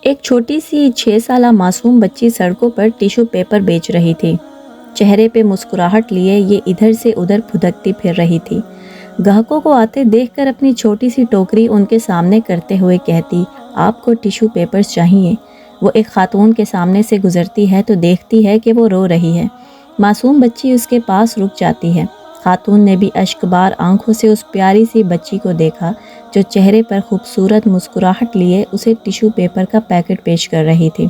ایک چھوٹی سی 6 سالہ معصوم بچی سڑکوں پر ٹیشو پیپر بیچ رہی تھی۔ چہرے پہ مسکراہٹ لیے یہ ادھر سے ادھر پھدکتی پھر رہی تھی۔ گاہکوں کو آتے دیکھ کر اپنی چھوٹی سی ٹوکری ان کے سامنے کرتے ہوئے کہتی، آپ کو ٹیشو پیپرز چاہیے؟ وہ ایک خاتون کے سامنے سے گزرتی ہے تو دیکھتی ہے کہ وہ رو رہی ہے۔ معصوم بچی اس کے پاس رک جاتی ہے۔ خاتون نے بھی اشکبار آنکھوں سے اس پیاری سی بچی کو دیکھا جو چہرے پر خوبصورت مسکراہٹ لیے اسے ٹیشو پیپر کا پیکٹ پیش کر رہی تھی۔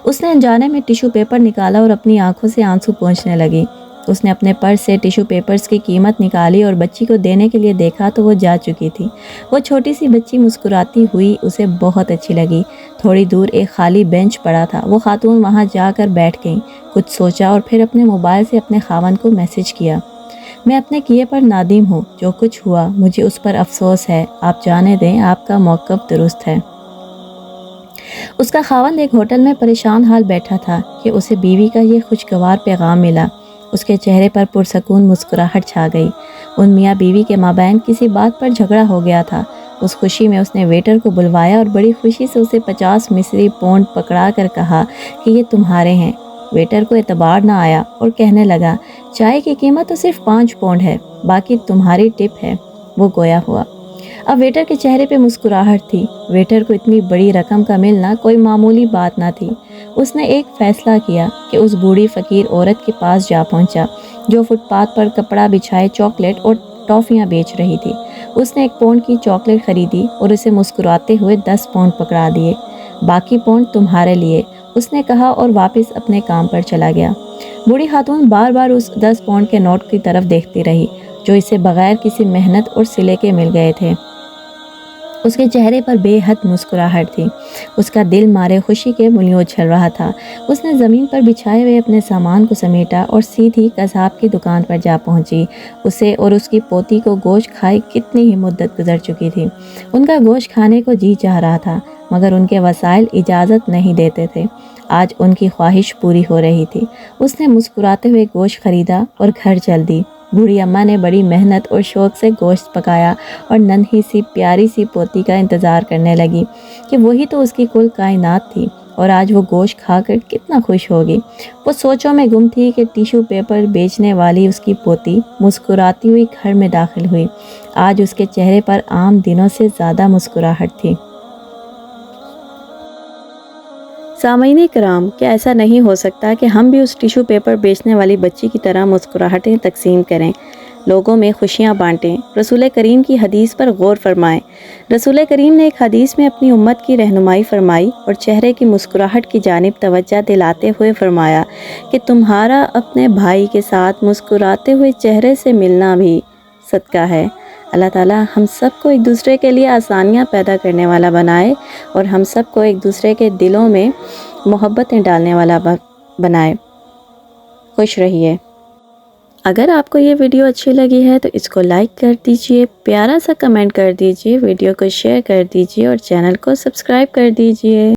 اس نے انجانے میں ٹیشو پیپر نکالا اور اپنی آنکھوں سے آنسو پونچھنے لگی۔ اس نے اپنے پرس سے ٹیشو پیپرز کی قیمت نکالی اور بچی کو دینے کے لیے دیکھا تو وہ جا چکی تھی۔ وہ چھوٹی سی بچی مسکراتی ہوئی اسے بہت اچھی لگی۔ تھوڑی دور ایک خالی بینچ پڑا تھا۔ وہ خاتون وہاں جا کر بیٹھ گئی، کچھ سوچا اور پھر اپنے موبائل سے اپنے خاوند کو میسج کیا، میں اپنے کیے پر نادم ہوں، جو کچھ ہوا مجھے اس پر افسوس ہے، آپ جانے دیں، آپ کا موقف درست ہے۔ اس کا خاوند ایک ہوٹل میں پریشان حال بیٹھا تھا کہ اسے بیوی کا یہ خوشگوار پیغام ملا۔ اس کے چہرے پر پرسکون مسکراہٹ چھا گئی۔ ان میاں بیوی کے مابین کسی بات پر جھگڑا ہو گیا تھا۔ اس خوشی میں اس نے ویٹر کو بلوایا اور بڑی خوشی سے اسے 50 مصری پونڈ پکڑا کر کہا کہ یہ تمہارے ہیں۔ ویٹر کو اعتبار نہ آیا اور کہنے لگا، چائے کی قیمت تو صرف 5 پونڈ ہے، باقی تمہاری ٹپ ہے۔ وہ گویا ہوا۔ اب ویٹر کے چہرے پہ مسکراہٹ تھی۔ ویٹر کو اتنی بڑی رقم کا ملنا کوئی معمولی بات نہ تھی۔ اس نے ایک فیصلہ کیا کہ اس بوڑھی فقیر عورت کے پاس جا پہنچا جو فٹ پاتھ پر کپڑا بچھائے چاکلیٹ اور ٹافیاں بیچ رہی تھی۔ اس نے 1 پونڈ کی چاکلیٹ خریدی اور اسے مسکراتے ہوئے 10 پونڈ پکڑا دیے۔ باقی پونڈ تمہارے لیے، اس نے کہا اور واپس اپنے کام پر چلا گیا۔ بوڑھی خاتون بار بار اس 10 پونڈ کے نوٹ کی طرف دیکھتی رہی جو اسے بغیر کسی محنت اور صلے کے مل گئے تھے۔ اس کے چہرے پر بے حد مسکراہٹ تھی۔ اس کا دل مارے خوشی کے ملیوں اچھل رہا تھا۔ اس نے زمین پر بچھائے ہوئے اپنے سامان کو سمیٹا اور سیدھی قصاب کی دکان پر جا پہنچی۔ اسے اور اس کی پوتی کو گوشت کھائے کتنی ہی مدت گزر چکی تھی۔ ان کا گوشت کھانے کو جی چاہ رہا تھا مگر ان کے وسائل اجازت نہیں دیتے تھے۔ آج ان کی خواہش پوری ہو رہی تھی۔ اس نے مسکراتے ہوئے گوشت خریدا اور گھر چل دی۔ بوڑھی اماں نے بڑی محنت اور شوق سے گوشت پکایا اور ننھی سی پیاری سی پوتی کا انتظار کرنے لگی کہ وہی تو اس کی کل کائنات تھی اور آج وہ گوشت کھا کر کتنا خوش ہوگی۔ وہ سوچوں میں گم تھی کہ ٹیشو پیپر بیچنے والی اس کی پوتی مسکراتی ہوئی گھر میں داخل ہوئی۔ آج اس کے چہرے پر عام دنوں سے زیادہ مسکراہٹ تھی۔ سامعین کرام، کیا ایسا نہیں ہو سکتا کہ ہم بھی اس ٹیشو پیپر بیچنے والی بچی کی طرح مسکراہٹیں تقسیم کریں، لوگوں میں خوشیاں بانٹیں؟ رسول کریم کی حدیث پر غور فرمائیں۔ رسول کریم نے ایک حدیث میں اپنی امت کی رہنمائی فرمائی اور چہرے کی مسکراہٹ کی جانب توجہ دلاتے ہوئے فرمایا کہ تمہارا اپنے بھائی کے ساتھ مسکراتے ہوئے چہرے سے ملنا بھی صدقہ ہے۔ اللہ تعالیٰ ہم سب کو ایک دوسرے کے لیے آسانیاں پیدا کرنے والا بنائے اور ہم سب کو ایک دوسرے کے دلوں میں محبتیں ڈالنے والا بنائے۔ خوش رہیے۔ اگر آپ کو یہ ویڈیو اچھی لگی ہے تو اس کو لائک کر دیجئے، پیارا سا کمنٹ کر دیجئے، ویڈیو کو شیئر کر دیجئے اور چینل کو سبسکرائب کر دیجئے۔